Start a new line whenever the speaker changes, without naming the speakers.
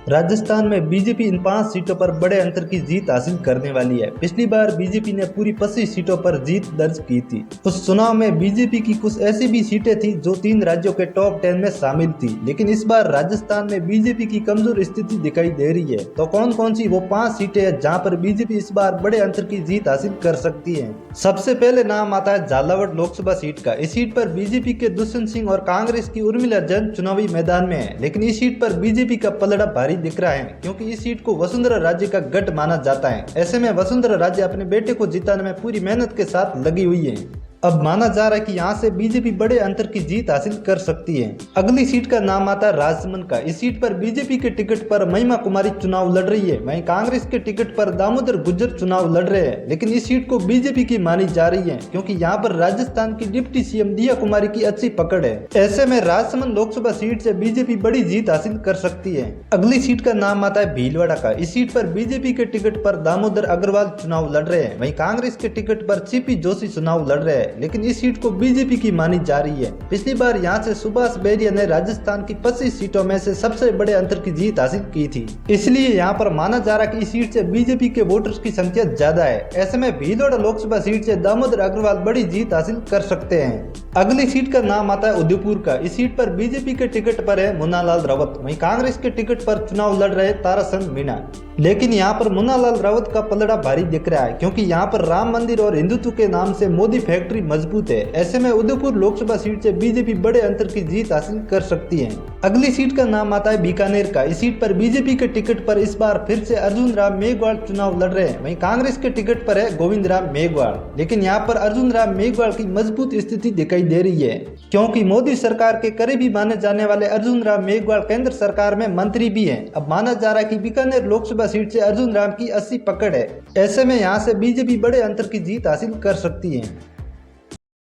राजस्थान में BJP in 5 सीटों पर बड़े अंतर की जीत हासिल करने वाली है। पिछली बार बीजेपी ने पूरी 25 सीटों पर जीत दर्ज की थी। उस चुनाव में बीजेपी की कुछ ऐसी भी सीटें थी जो 3 राज्यों के टॉप 10 में शामिल थी, लेकिन इस बार राजस्थान में बीजेपी की कमजोर स्थिति दिखाई दे रही है। तो कौन कौन सी वो 5 सीटें हैं जहां पर बीजेपी इस बार बड़े अंतर की जीत हासिल कर सकती है। सबसे पहले नाम आता है झालावाड़ लोकसभा सीट का। इस सीट पर बीजेपी के दुष्यंत सिंह और कांग्रेस की उर्मिला जैन चुनावी मैदान में है, लेकिन इस सीट पर बीजेपी का पलड़ा भारी दिख रहा है क्योंकि इस सीट को वसुंधरा राजे का गढ़ माना जाता है। ऐसे में वसुंधरा राजे अपने बेटे को जिताने में पूरी मेहनत के साथ लगी हुई है। अब माना जा रहा है कि यहाँ से बीजेपी बड़े अंतर की जीत हासिल कर सकती है। अगली सीट का नाम आता है राजसमंद का। इस सीट पर बीजेपी के टिकट पर महिमा कुमारी चुनाव लड़ रही है, वहीं कांग्रेस के टिकट पर दामोदर गुज्जर चुनाव लड़ रहे हैं, लेकिन इस सीट को बीजेपी की मानी जा रही है क्योंकि यहाँ पर राजस्थान की डिप्टी सीएम दिया कुमारी की अच्छी पकड़ है। ऐसे में राजसमंद लोकसभा सीट से बीजेपी बड़ी जीत हासिल कर सकती है। अगली सीट का नाम आता है भीलवाड़ा का। इस सीट पर बीजेपी के टिकट पर दामोदर अग्रवाल चुनाव लड़ रहे हैं, वहीं कांग्रेस के टिकट पर सीपी जोशी चुनाव लड़ रहे हैं, लेकिन इस सीट को बीजेपी की मानी जा रही है। पिछली बार यहाँ से सुभाष बैरिया ने राजस्थान की 25 सीटों में से सबसे बड़े अंतर की जीत हासिल की थी, इसलिए यहाँ पर माना जा रहा है कि इस सीट से बीजेपी के वोटर्स की संख्या ज्यादा है। ऐसे में भीलवाड़ा लोकसभा सीट से दामोदर अग्रवाल बड़ी जीत हासिल कर सकते हैं। अगली सीट का नाम आता है उदयपुर का। इस सीट पर बीजेपी के टिकट पर है मुन्नालाल रावत, वहीं कांग्रेस के टिकट पर चुनाव लड़ रहे ताराचंद मीणा, लेकिन यहाँ पर मुन्नालाल रावत का पलड़ा भारी दिख रहा है क्योंकि यहाँ पर राम मंदिर और हिंदुत्व के नाम से मोदी फैक्ट्री मजबूत है। ऐसे में उदयपुर लोकसभा सीट से बीजेपी बड़े अंतर की जीत हासिल कर सकती है। अगली सीट का नाम आता है बीकानेर का। इस सीट पर बीजेपी के टिकट पर इस बार फिर से अर्जुन राम मेघवाल चुनाव लड़ रहे हैं, वहीं कांग्रेस के टिकट पर है गोविंद राम मेघवाल, लेकिन यहाँ पर अर्जुन राम मेघवाल की मजबूत स्थिति दिखाई दे रही है क्योंकि मोदी सरकार के करीबी माने जाने वाले अर्जुन राम मेघवाल केंद्र सरकार में मंत्री भी हैं। अब माना जा रहा है कि बीकानेर लोकसभा सीट से अर्जुन राम की 80 पकड़ है। ऐसे में यहाँ से बीजेपी बड़े अंतर की जीत हासिल कर सकती है।